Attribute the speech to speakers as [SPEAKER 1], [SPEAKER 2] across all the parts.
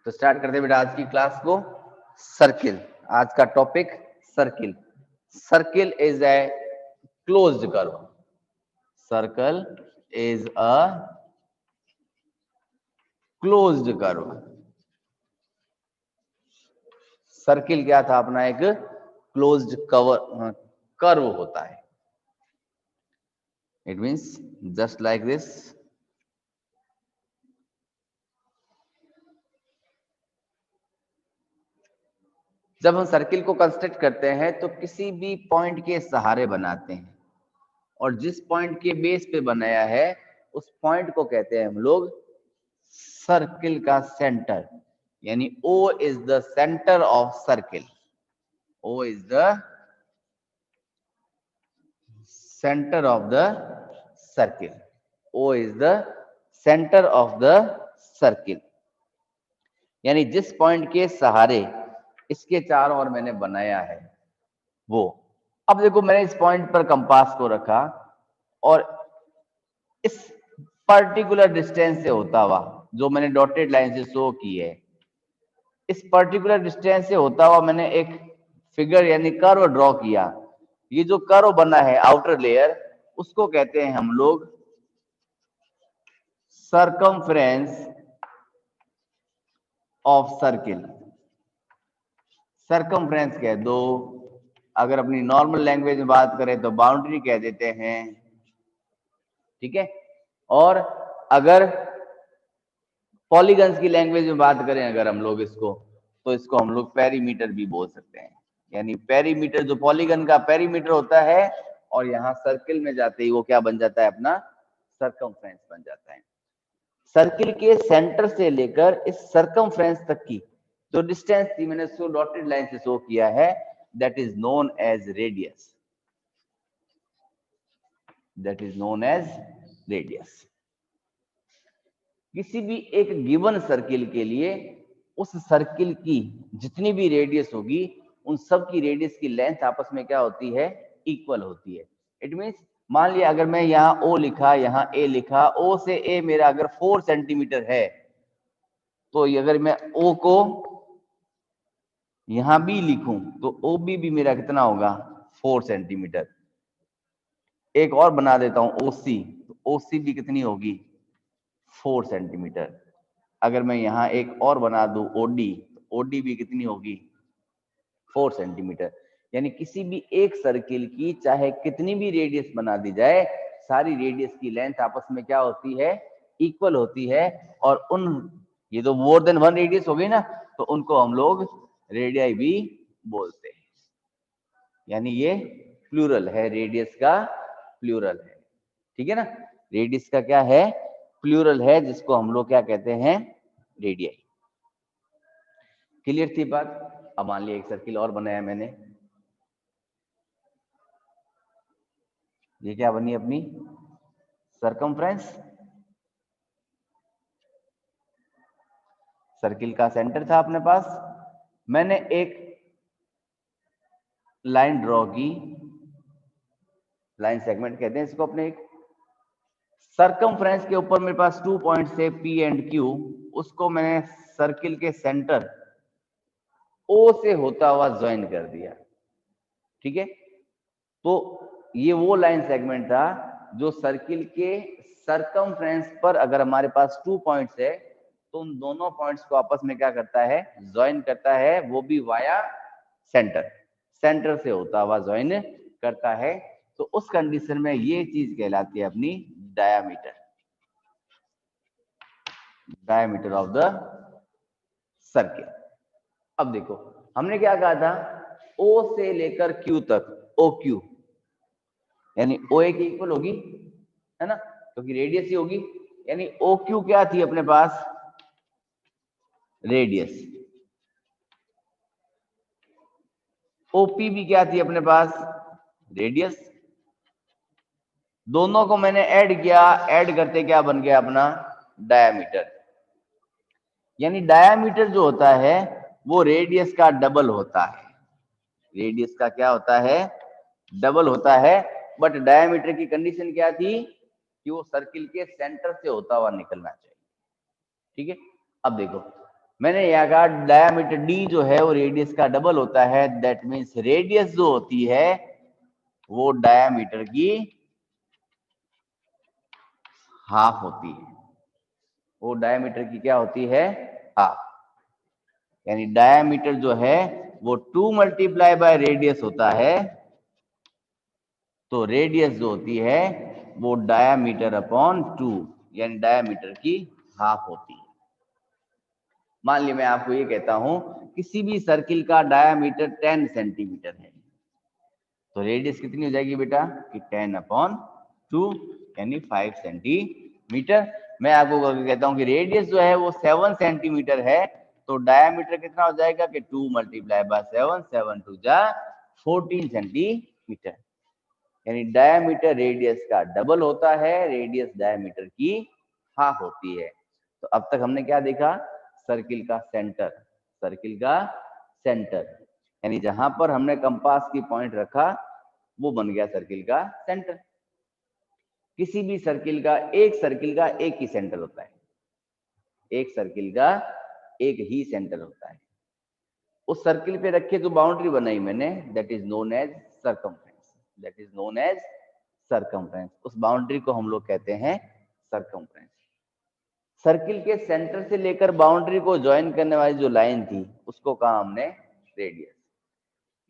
[SPEAKER 1] तो स्टार्ट करते हैं बेटा आज की क्लास को। सर्किल, आज का topic circle. Circle is a closed curve. Circle is a closed curve. Circle क्या था अपना? एक क्लोज्ड कर्व होता है। It means just like this. जब हम सर्किल को कंस्ट्रक्ट करते हैं तो किसी भी पॉइंट के सहारे बनाते हैं, और जिस पॉइंट के बेस पे बनाया है उस पॉइंट को कहते हैं हम लोग सर्किल का सेंटर। यानी O is the centre of circle. O is the centre of the circle. O is the centre of the circle. यानी जिस पॉइंट के सहारे इसके चारों ओर मैंने बनाया है वो। अब देखो, मैंने इस पॉइंट पर कंपास को रखा और इस पर्टिकुलर डिस्टेंस से होता हुआ, जो मैंने डॉटेड लाइन से शो की है, इस पर्टिकुलर डिस्टेंस से होता हुआ मैंने एक फिगर यानी कर्व ड्रॉ किया। ये जो कर्व बना है आउटर लेयर, उसको कहते हैं हम लोग सर्कमफ्रेंस ऑफ सर्किल। सर्कमफ्रेंस कह दो, अगर अपनी नॉर्मल लैंग्वेज में बात करें तो बाउंड्री कह देते हैं, ठीक है। और अगर पॉलीगन्स की लैंग्वेज में बात करें अगर हम लोग इसको, तो इसको हम लोग पेरीमीटर भी बोल सकते हैं। यानी पेरीमीटर, जो पॉलीगन का पेरीमीटर होता है, और यहाँ सर्किल में जाते ही वो क्या बन जाता है? अपना सर्कमफ्रेंस बन जाता है। सर्किल के सेंटर से लेकर इस सर्कमफ्रेंस तक की जो डिस्टेंस थी, मैंने इसको डॉटेड लाइन से शो किया है, that is known as radius. That is known as radius. किसी भी एक गिवन सर्किल के लिए उस सर्किल की जितनी भी रेडियस होगी, उन सब की रेडियस की लेंथ आपस में क्या होती है? इक्वल होती है। इट मींस, मान लिया अगर मैं यहाँ O लिखा, यहाँ A लिखा, O से A मेरा अगर 4 सेंटीमीटर है, तो अगर मैं O को यहाँ B लिखूं तो OB भी मेरा कितना होगा? 4 सेंटीमीटर। एक और बना देता हूं OC, तो OC भी कितनी होगी? 4 सेंटीमीटर। अगर मैं यहाँ एक और बना दूं OD, तो OD भी कितनी होगी? 4 सेंटीमीटर। यानी किसी भी एक सर्किल की चाहे कितनी भी रेडियस बना दी जाए, सारी रेडियस की लेंथ आपस में क्या होती है? इक्वल होती है। और उन, ये तो मोर देन वन रेडियस हो गई ना, तो उनको हम लोग रेडियाई भी बोलते हैं। यानी ये प्लूरल है, रेडियस का प्लूरल है, ठीक है ना। रेडियस का क्या है? प्लूरल है, जिसको हम लोग क्या कहते हैं? रेडियाई। क्लियर थी बात? अब मान लिया एक सर्किल और बनाया मैंने, ये क्या बनी अपनी? सर्कमफ्रेंस। सर्किल का सेंटर था अपने पास, मैंने एक लाइन ड्रॉ की, लाइन सेगमेंट कहते हैं इसको अपने। एक सर्कमफ्रेंस के ऊपर मेरे पास 2 पॉइंट्स थे P एंड Q, उसको मैंने सर्किल के सेंटर O से होता हुआ ज्वाइन कर दिया, ठीक है। तो ये वो लाइन सेगमेंट था जो सर्किल के सर्कमफ्रेंस पर, अगर हमारे पास 2 पॉइंट्स है, तो उन दोनों पॉइंट्स को आपस में क्या करता है? ज्वाइन करता है, वो भी वाया सेंटर। सेंटर से होता हुआ ज्वाइन करता है। तो उस कंडीशन में ये चीज कहलाती है अपनी diameter. Diameter of the circle. अब देखो, हमने क्या कहा था? O से लेकर Q तक, OQ, यानी OA की इक्वल होगी, है ना, क्योंकि रेडियस ही होगी। यानी OQ क्या थी अपने पास? रेडियस। OP भी क्या थी अपने पास? रेडियस। दोनों को मैंने ऐड किया, ऐड करते क्या बन गया अपना? डायामीटर। यानी डायामीटर जो होता है वो रेडियस का डबल होता है। रेडियस का क्या होता है? डबल होता है। बट डायामीटर की कंडीशन क्या थी? कि वो सर्किल के सेंटर से होता हुआ निकलना चाहिए, ठीक है। अब देखो, मैंने यहाँ कहा डायामीटर डी जो है वो रेडियस का डबल होता है, दैट मीन्स रेडियस जो होती है वो डायामीटर की हाफ होती है। वो डायामीटर की क्या होती है? हाफ। यानी डायामीटर जो है वो 2 मल्टीप्लाई बाय रेडियस होता है, तो रेडियस जो होती है वो डायामीटर अपॉन 2 यानी डायामीटर की हाफ होती है। मान लीजिए मैं आपको ये कहता हूं किसी भी सर्किल का डायामीटर 10 सेंटीमीटर है, तो रेडियस कितनी हो जाएगी बेटा कि 10 अपॉन 2 यानी 5 सेंटीमीटर। मैं आपको कहता हूं कि रेडियस जो है वो 7 सेंटीमीटर है, तो डायामीटर कितना हो जाएगा कि 2 मल्टीप्लाई बाय 7, 7 2 जा 14 सेंटीमीटर। यानी डायामीटर रेडियस का डबल होता है, रेडियस डायामीटर की हाफ होती है। तो अब तक हमने क्या देखा? सर्किल का सेंटर, सर्किल का सेंटर यानी जहां पर हमने कंपास की पॉइंट रखा वो बन गया सर्किल का सेंटर। किसी भी सर्किल का एक ही सेंटर होता है, एक सर्किल का एक ही सेंटर होता है। उस सर्किल पे रखे जो बाउंड्री बनाई मैंने, that is known as circumference, that is known as circumference. उस बाउंड्री को हम लोग कहते हैं सर्कमफ्रेंस। सर्किल के सेंटर से लेकर बाउंड्री को ज्वाइन करने वाली जो लाइन थी उसको कहा हमने रेडियस।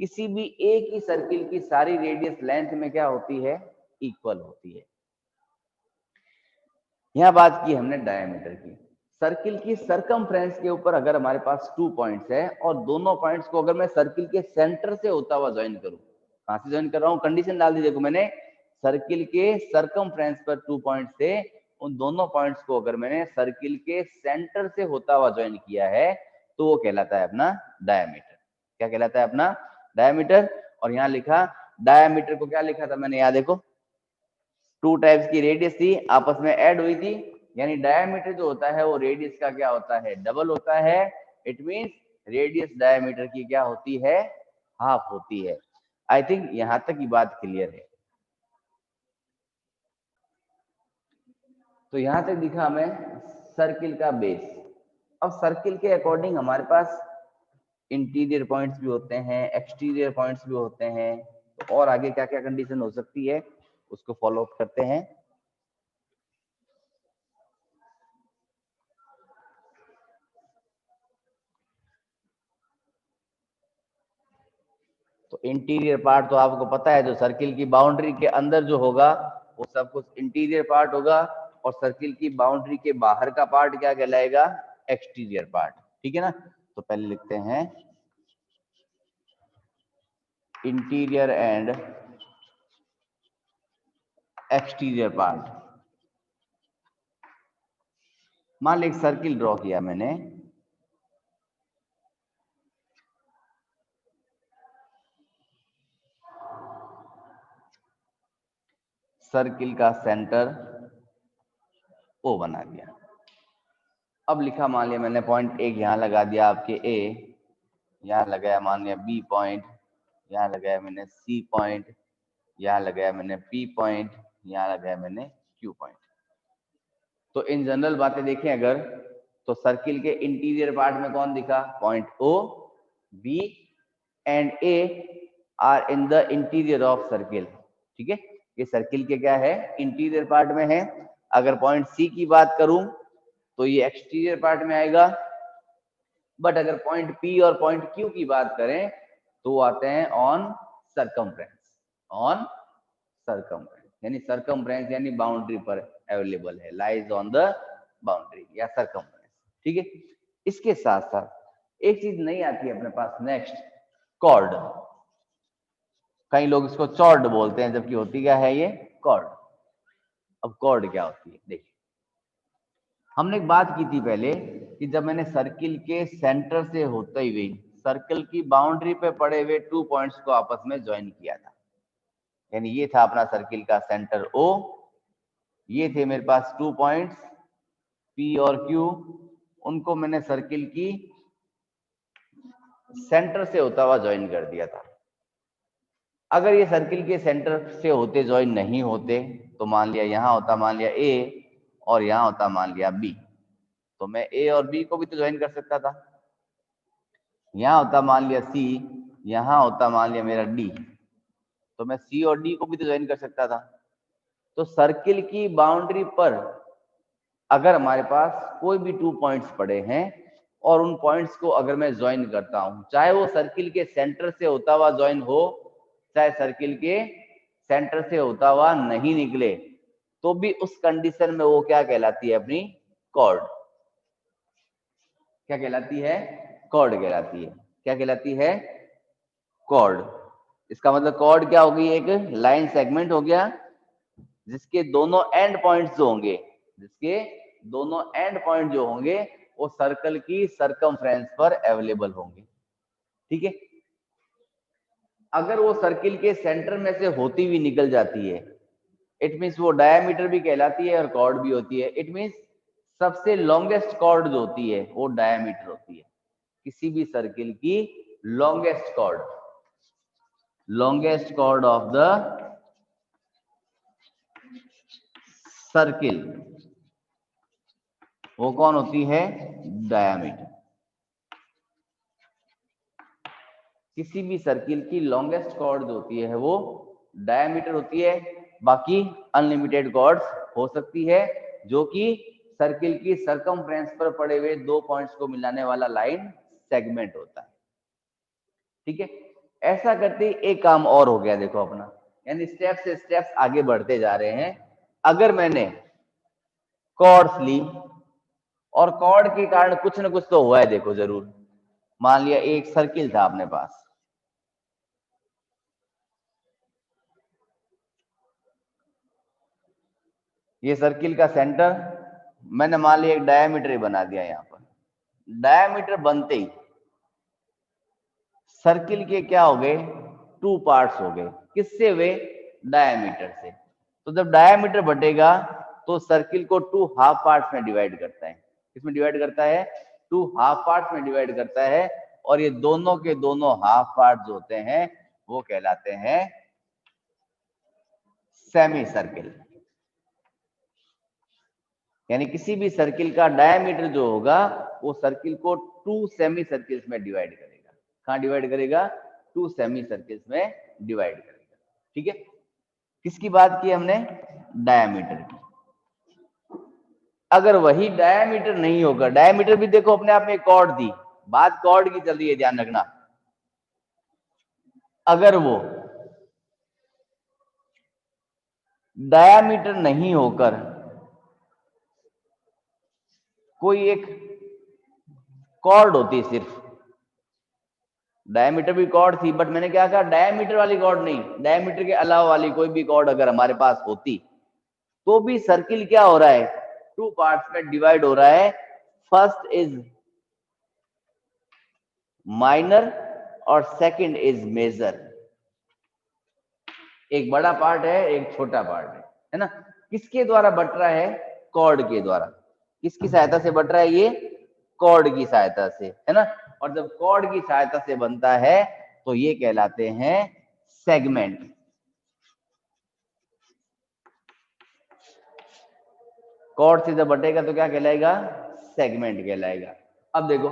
[SPEAKER 1] किसी भी एक ही सर्किल की सारी रेडियस लेंथ में क्या होती है? इक्वल होती है। यहां बात की हमने डायमीटर की। सर्किल की सरकमफ्रेंस के ऊपर अगर हमारे पास 2 पॉइंट्स है और दोनों पॉइंट्स को अगर मैं सर्किल के सेंटर से होता हुआ ज्वाइन करूं, कहां से ज्वाइन कर रहा हूं? कंडीशन डाल दी देखो मैंने, सर्किल के सरकमफ्रेंस पर 2 पॉइंट्स थे, उन दोनों पॉइंट्स को अगर मैंने सर्किल के सेंटर से होता हुआ ज्वाइन किया है तो वो कहलाता है अपना डायमीटर। क्या कहलाता है? अपना डायमीटर। और यहां लिखा डायमीटर को, क्या लिखा था मैंने? यहां देखो 2 टाइप्स की रेडियस थी, आपस में ऐड हुई थी, यानी डायमीटर जो होता है वो रेडियस का क्या होता है? डबल होता है। इट मींस रेडियस डायमीटर की क्या होती है? हाफ होती है। आई थिंक यहां तक की बात क्लियर है। तो यहां तक दिखा हमें सर्किल का बेस। अब सर्किल के अकॉर्डिंग हमारे पास इंटीरियर पॉइंट्स भी होते हैं, एक्सटीरियर पॉइंट्स भी होते हैं, तो और आगे क्या क्या कंडीशन हो सकती है उसको फॉलो अप करते हैं। तो इंटीरियर पार्ट तो आपको पता है, जो सर्किल की बाउंड्री के अंदर जो होगा वो सब कुछ इंटीरियर पार्ट होगा, और सर्किल की बाउंड्री के बाहर का पार्ट क्या कहलाएगा? Exterior part. ठीक है ना? तो पहले लिखते हैं इंटीरियर एंड एक्सटीरियर पार्ट। मान लो एक सर्किल ड्रॉ किया मैंने, सर्किल का सेंटर ओ बना दिया। अब लिखा मान लिया मैंने पॉइंट एक यहां लगा दिया आपके ए, यहां लगाया मान लिया बी पॉइंट, यहां लगाया मैंने सी पॉइंट, यहां लगाया मैंने पी पॉइंट, यहां लगाया मैंने क्यू पॉइंट। तो इन जनरल बातें देखें अगर, तो सर्किल के इंटीरियर पार्ट में कौन दिखा? Point O, B and A are in the interior of circle. ठीक है, ये सर्किल के क्या है? इंटीरियर पार्ट में है। अगर पॉइंट सी की बात करूं तो ये एक्सटीरियर पार्ट में आएगा। बट अगर पॉइंट पी और पॉइंट क्यू की बात करें तो वो आते हैं ऑन सरकमफ्रेंस, ऑन सरकमफ्रेंस यानी सरकमफ्रेंस यानी बाउंड्री पर अवेलेबल है, लाइज ऑन द बाउंड्री या सरकमफ्रेंस। ठीक है, इसके साथ साथ एक चीज नहीं आती है अपने पास, नेक्स्ट कॉर्ड। कई लोग इसको चॉर्ड बोलते हैं, जबकि होती क्या है ये? कॉर्ड। अब कॉर्ड क्या होती है देखिए, हमने एक बात की थी पहले कि जब मैंने सर्किल के सेंटर से होते हुए सर्कल की बाउंड्री पे पड़े हुए 2 पॉइंट्स को आपस में ज्वाइन किया था, यानी ये था अपना सर्किल का सेंटर ओ, ये थे मेरे पास 2 पॉइंट्स पी और क्यू, उनको मैंने सर्किल की सेंटर से होता हुआ ज्वाइन कर दिया था। अगर ये सर्किल के सेंटर से होते ज्वाइन नहीं होते तो मान लिया यहां होता मान लिया ए और यहां होता मान लिया बी, तो मैं ए और बी को भी तो ज्वाइन कर सकता था। यहाँ होता मान लिया सी, यहाँ होता मान लिया मेरा डी, तो मैं सी और डी को भी तो ज्वाइन कर सकता था। तो सर्किल की बाउंड्री पर अगर हमारे पास कोई भी 2 पॉइंट्स पड़े हैं और उन पॉइंट्स को अगर मैं ज्वाइन करता हूं, चाहे वो सर्किल के सेंटर से होता हुआ ज्वाइन हो, चाहे सर्किल के सेंटर से होता हुआ नहीं निकले, तो भी उस कंडीशन में वो क्या कहलाती है अपनी कॉर्ड। क्या कहलाती है? कॉर्ड कहलाती है। क्या कहलाती है? कॉर्ड। इसका मतलब कॉर्ड क्या होगी? एक लाइन सेगमेंट हो गया जिसके दोनों एंड पॉइंट्स जो होंगे, जिसके दोनों एंड पॉइंट जो होंगे वो सर्कल की सरकमफ्रेंस पर अवेलेबल होंगे। ठीक है। अगर वो सर्किल के सेंटर में से होती हुई निकल जाती है, इट मीन्स वो डायमीटर भी कहलाती है और कॉर्ड भी होती है। इट मीन्स सबसे लॉन्गेस्ट कॉर्ड जो होती है वो डायमीटर होती है। किसी भी सर्किल की longest chord of the circle वो कौन होती है? डायमीटर। किसी भी सर्किल की लॉन्गेस्ट कॉर्ड जो होती है वो डायमीटर होती है। बाकी अनलिमिटेड कॉर्ड्स हो सकती है जो कि सर्किल की सरकमफ्रेंस पर पड़े हुए 2 पॉइंट्स को मिलाने वाला लाइन सेगमेंट होता है। ठीक है। ऐसा करते एक काम और हो गया देखो अपना, यानी स्टेप से स्टेप्स आगे बढ़ते जा रहे हैं। अगर मैंने कॉर्ड्स ली और कॉर्ड के कारण कुछ ना कुछ तो हुआ है, देखो जरूर। मान लिया एक सर्किल था अपने पास, ये सर्किल का सेंटर मैंने मान लिया एक डायमीटर बना दिया। यहाँ पर डायमीटर बनते ही सर्किल के क्या हो गए? 2 पार्ट्स हो गए। किससे हुए? डायमीटर से। तो जब डायमीटर बटेगा तो सर्किल को 2 हाफ पार्ट्स में डिवाइड करता है। किसमें डिवाइड करता है? 2 हाफ पार्ट्स में डिवाइड करता है। और ये दोनों के दोनों हाफ पार्ट जो होते हैं वो कहलाते हैं सेमी सर्किल। यानी किसी भी सर्किल का डायमीटर जो होगा वो सर्किल को 2 सेमी सर्किल्स में डिवाइड करेगा। कहां डिवाइड करेगा? 2 सेमी सर्किल्स में डिवाइड करेगा। ठीक है। किसकी बात की हमने? डायमीटर की। अगर वही डायमीटर नहीं होगा, डायमीटर भी देखो अपने आप में कॉर्ड थी, बात कॉर्ड की चल रही है, ध्यान रखना। अगर वो डायमीटर नहीं होकर कोई एक कॉर्ड होती, सिर्फ डायमीटर भी कॉर्ड थी, बट मैंने क्या कहा? डायमीटर वाली कॉर्ड नहीं, डायमीटर के अलावा वाली कोई भी कॉर्ड अगर हमारे पास होती तो भी सर्किल क्या हो रहा है? 2 पार्ट्स में डिवाइड हो रहा है। फर्स्ट इज माइनर और सेकंड इज मेजर। एक बड़ा पार्ट है, एक छोटा पार्ट है ना। किसके द्वारा बट रहा है? कॉर्ड के द्वारा। किसकी सहायता से बट रहा है ये? कॉर्ड की सहायता से, है ना। और जब कॉर्ड की सहायता से बनता है तो ये कहलाते हैं सेगमेंट। कॉर्ड से जब बटेगा तो क्या कहलाएगा? सेगमेंट कहलाएगा। अब देखो,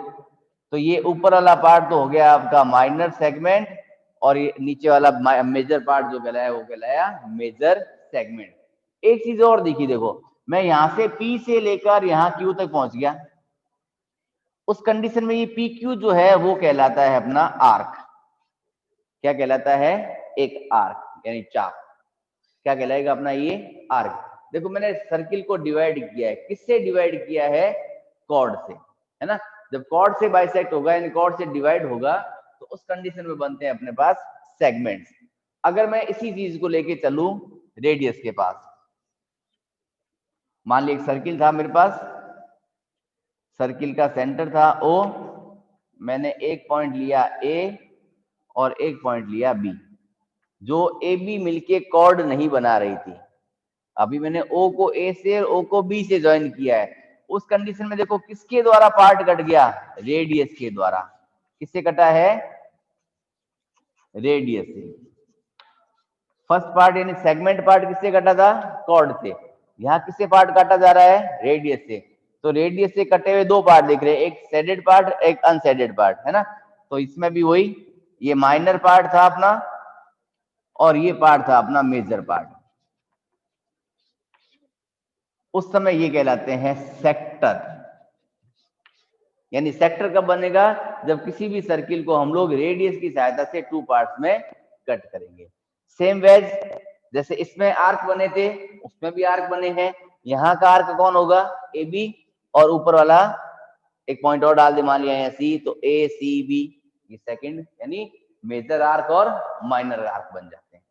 [SPEAKER 1] तो ये ऊपर वाला पार्ट तो हो गया आपका माइनर सेगमेंट, और ये नीचे वाला मेजर पार्ट जो कहलाया वो कहलाया मेजर सेगमेंट। एक चीज और देखी, देखो मैं यहां से P से लेकर यहां Q तक पहुंच गया, उस कंडीशन में ये PQ जो है वो कहलाता है अपना आर्क। क्या कहलाता है? एक आर्क, यानी चाप। क्या कहलाएगा अपना ये? आर्क। देखो मैंने सर्किल को डिवाइड किया है, किससे डिवाइड किया है? कॉर्ड से, है ना। जब कॉर्ड से बाइसेक्ट होगा यानी कॉर्ड से डिवाइड होगा तो उस कंडीशन में बनते हैं अपने पास सेगमेंट्स। अगर मैं इसी चीज को लेके चलूं रेडियस के पास, मान ली एक सर्किल था मेरे पास, सर्किल का सेंटर था O, मैंने एक पॉइंट लिया A और एक पॉइंट लिया B। जो AB मिलके कॉर्ड नहीं बना रही थी, अभी मैंने O को A से और O को B से ज्वाइन किया है। उस कंडीशन में देखो किसके द्वारा पार्ट कट गया? रेडियस के द्वारा। किससे कटा है? रेडियस से। फर्स्ट पार्ट यानी सेगमेंट पार्ट किससे कटा था? कॉर्ड से। यहाँ किससे पार्ट काटा जा रहा है? रेडियस से। तो रेडियस से कटे हुए दो पार्ट दिख रहे हैं, एक शेडेड पार्ट, एक अनशेडेड पार्ट, है ना। तो इसमें भी वही, ये माइनर पार्ट था अपना और ये पार्ट था अपना मेजर पार्ट। उस समय ये कहलाते हैं सेक्टर। यानी सेक्टर कब बनेगा, जब किसी भी सर्किल को हम लोग रेडियस की सहायता से टू पार्ट्स में कट करेंगे। सेम वेज जैसे इसमें आर्क बने थे, उसमें भी आर्क बने हैं। यहाँ का आर्क कौन होगा, ए बी, और ऊपर वाला एक पॉइंट और डाल दे, मान लिया यहाँ सी, तो ए सी बी, ये सेकंड यानी मेजर आर्क और माइनर आर्क बन जाते हैं।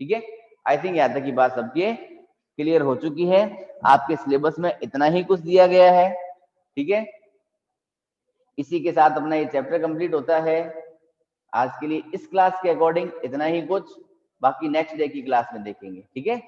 [SPEAKER 1] ठीक है, आई थिंक यहाँ तक की बात सबके क्लियर हो चुकी है। आपके सिलेबस में इतना ही कुछ दिया गया है। ठीक है, इसी के साथ अपना ये चैप्टर कंप्लीट होता है। आज के लिए इस क्लास के अकॉर्डिंग इतना ही कुछ, बाकी नेक्स्ट डे की क्लास में देखेंगे। ठीक है।